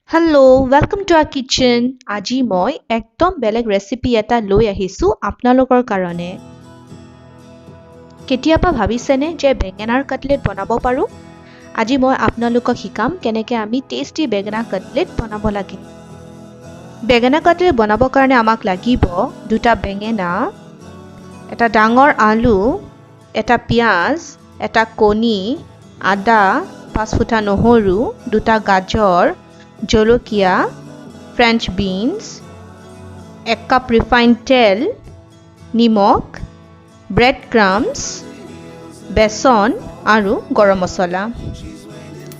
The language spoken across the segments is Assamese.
Hello' welcome to R kitchen. আজি মই একদম বেলেগ ৰেচিপি এটা লৈ আহিছোঁ আপোনালোকৰ কাৰণে। কেতিয়াবা ভাবিছেনে যে বেঙেনাৰ কাটলেট বনাব পাৰোঁ? আজি মই আপোনালোকক শিকাম কেনেকৈ আমি টেষ্টি বেঙেনা কাটলেট বনাব লাগে। বেঙেনা কাটলেট বনাবৰ কাৰণে আমাক লাগিব দুটা বেঙেনা, এটা ডাঙৰ আলু, এটা পিঁয়াজ, এটা কণী, আদা, 5 ফুটা নহৰু, দুটা গাজৰ, জলকীয়া, ফ্ৰেঞ্চ বিনছ, 1 কাপ ৰিফাইণ্ড তেল, নিমখ, ব্ৰেড ক্ৰাম্বছ, বেচন আৰু গৰম মছলা।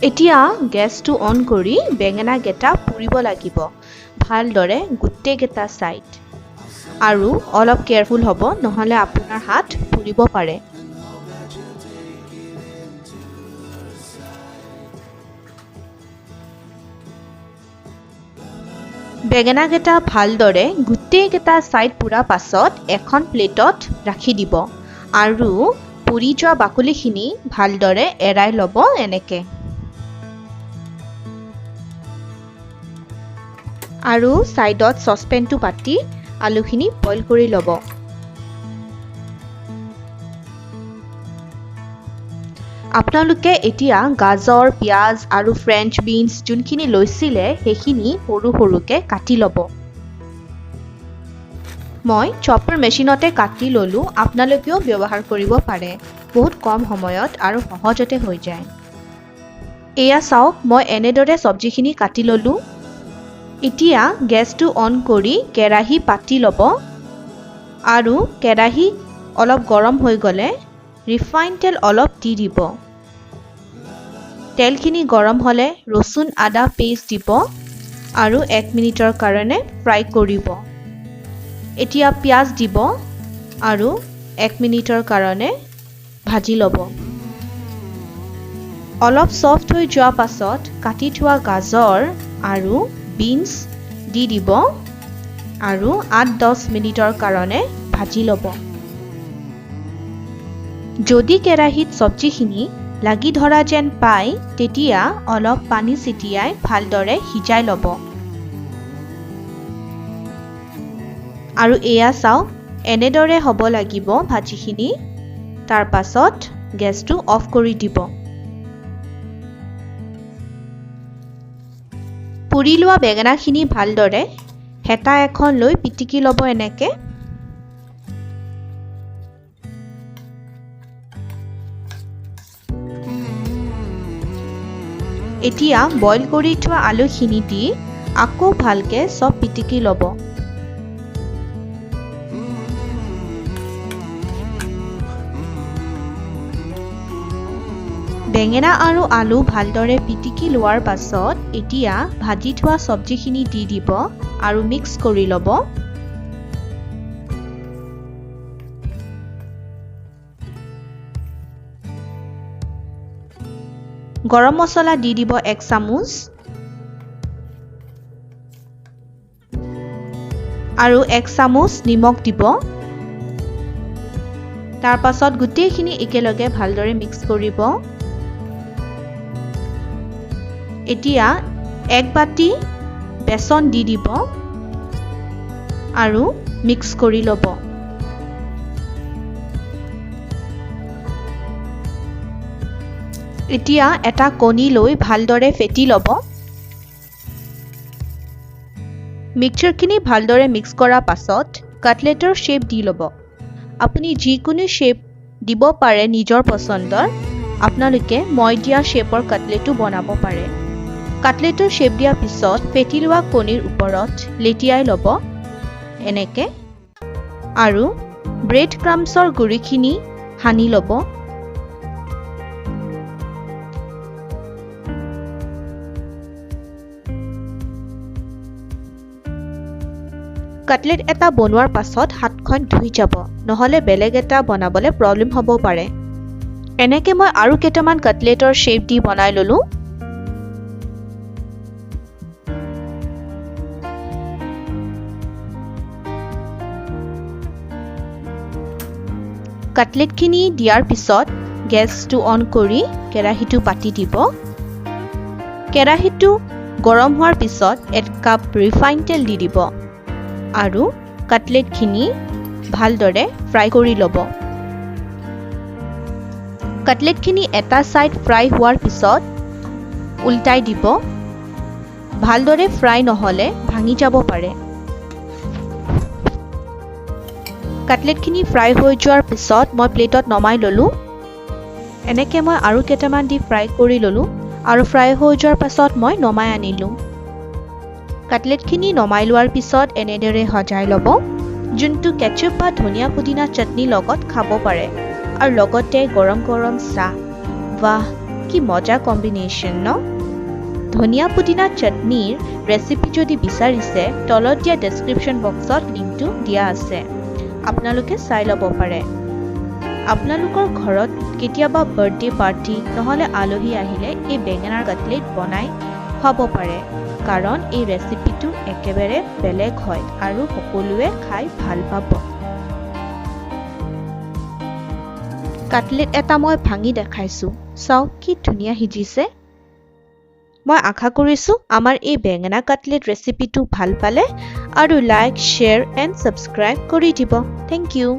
এতিয়া গেছটো অন কৰি বেঙেনাকেইটা পুৰিব লাগিব ভালদৰে গোটেইকেইটা ছাইড, আৰু অলপ কেয়াৰফুল হ'ব নহ'লে আপোনাৰ হাত পুৰিব পাৰে। বেঙেনাকেইটা ভালদৰে গোটেইকেইটা ছাইড পুৰা পাছত এখন প্লেটত ৰাখি দিব আৰু পুৰি যোৱা বাকলিখিনি ভালদৰে এৰাই ল'ব এনেকৈ। আৰু ছাইডত চচপেনটো পাতি আলুখিনি বইল কৰি ল'ব। আপোনালোকে এতিয়া গাজৰ, পিঁয়াজ আৰু ফ্ৰেঞ্চ বিনছ যোনখিনি লৈছিলে সেইখিনি সৰু সৰুকৈ কাটি ল'ব। মই চপাৰ মেচিনতে কাটি ল'লোঁ, আপোনালোকেও ব্যৱহাৰ কৰিব পাৰে। বহুত কম সময়ত আৰু সহজতে হৈ যায়। এয়া চাওক, মই এনেদৰে চব্জিখিনি কাটি ল'লোঁ। এতিয়া গেছটো অন কৰি কেৰাহী পাতি ল'ব আৰু কেৰাহী অলপ গৰম হৈ গ'লে ৰিফাইণ্ড তেল অলপ দি দিব। তেলখিনি গৰম হ'লে ৰচুন আদা পেষ্ট দিব আৰু 1 মিনিটৰ কাৰণে ফ্ৰাই কৰিব। এতিয়া পিঁয়াজ দিব আৰু 1 মিনিটৰ কাৰণে ভাজি ল'ব। অলপ ছফ্ট হৈ যোৱাৰ পাছত কাটি থোৱা গাজৰ আৰু বিনছ দি দিব আৰু 8-10 মিনিটৰ কাৰণে ভাজি ল'ব। যদি কেৰাহীত চব্জিখিনি লাগি ধৰা যেন পায় তেতিয়া অলপ পানী ছিটিয়াই ভালদৰে সিজাই ল'ব। আৰু এয়া চাওক, এনেদৰে হ'ব লাগিব ভাজিখিনি। তাৰ পাছত গেছটো অফ কৰি দিব। পুৰি লোৱা বেঙেনাখিনি ভালদৰে হেতা এখন লৈ পিটিকি ল'ব এনেকৈ। এতিয়া বইল কৰি থোৱা আলুখিনি দি আকৌ ভালকৈ চব পিটিকি ল'ব। বেঙেনা আৰু আলু ভালদৰে পিটিকি লোৱাৰ পাছত এতিয়া ভাজি থোৱা চব্জিখিনি দি দিব আৰু মিক্স কৰি ল'ব। গৰম মছলা দি দিব 1 চামুচ আৰু 1 চামুচ নিমখ দিব। তাৰ পাছত গোটেইখিনি একেলগে ভালদৰে মিক্স কৰিব। এতিয়া 1 বাটি বেচন দি দিব আৰু মিক্স কৰি ল'ব। এতিয়া এটা কণী লৈ ভালদৰে ফেটি ল'ব। মিক্সচাৰখিনি ভালদৰে মিক্স কৰাৰ পাছত কাটলেটৰ শ্বেপ দি ল'ব। আপুনি যিকোনো শ্বেপ দিব পাৰে নিজৰ পচন্দৰ। আপোনালোকে মই দিয়া শ্বেপৰ কাটলেটো বনাব পাৰে। কাটলেটৰ শ্বেপ দিয়াৰ পিছত ফেটি লোৱা কণীৰ ওপৰত লেটিয়াই ল'ব এনেকৈ আৰু ব্ৰেড ক্ৰাম্বছৰ গুড়িখিনি সানি ল'ব। কাটলেট এটা বনোৱাৰ পাছত হাতখন ধুই যাব, নহ'লে বেলেগ এটা বনাবলৈ প্ৰব্লেম হ'ব পাৰে। এনেকৈ মই আৰু কেইটামান কাটলেটৰ শ্বেপ দি বনাই ল'লোঁ। কাটলেটখিনি দিয়াৰ পিছত গেছটো অন কৰি কেৰাহীটো পাতি দিব। কেৰাহীটো গৰম হোৱাৰ পিছত 1 কাপ ৰিফাইন তেল দি দিব আৰু কাটলেটখিনি ভালদৰে ফ্ৰাই কৰি ল'ব কাটলেটখিনি এটা সাইড ফ্ৰাই হোৱাৰ পিছত উল্টাই দিব ভালদৰে ফ্ৰাই নহলে ভাঙি যাব পাৰে কাটলেটখিনি ফ্ৰাই হৈ যোৱাৰ পিছত মই প্লেটত নমাই ললো এনেকৈ মই আৰু কেইটামান দি ফ্ৰাই কৰি ললো আৰু ফ্ৰাই হৈ যোৱাৰ পাছত মই নমাই আনিলো কাটলেটখিনি নমাই লোৱাৰ পিছত এনেদৰে সজাই ল'ব যোনটো কেচাপ বা ধনিয়া পুদিনা চাটনি লগত খাব পাৰে আৰু লগতে গৰম গৰম চাহ বাহ কি মজা কম্বিনেশ্যন ন ধনিয়া পুদিনা চাটনিৰ ৰেচিপি যদি বিচাৰিছে তলত দিয়া ডেসক্ৰিপচন বক্সত লিংকটো দিয়া আছে আপোনালোকে চাই ল'ব পাৰে আপোনালোকৰ ঘৰত কেতিয়াবা বাৰ্থডে পাৰ্টি নহলে আলহী আহিলে এই বেঙেনাৰ কাটলেট বনাই খাব পাৰে কাৰণ এই ৰেচিপিটো একেবাৰে বেলেগ হয় আৰু সকলোৱে খাই ভাল পাব কাটলেট এটা মই ভাঙি দেখাইছো চাও কি ধুনীয়া হিজিছে মই আশা কৰিছো আমাৰ এই বেঙেনা কাটলেট ৰেচিপিটো ভাল পালে আৰু লাইক শেয়াৰ এণ্ড সাবস্ক্ৰাইব কৰি দিব থ্যাংক ইউ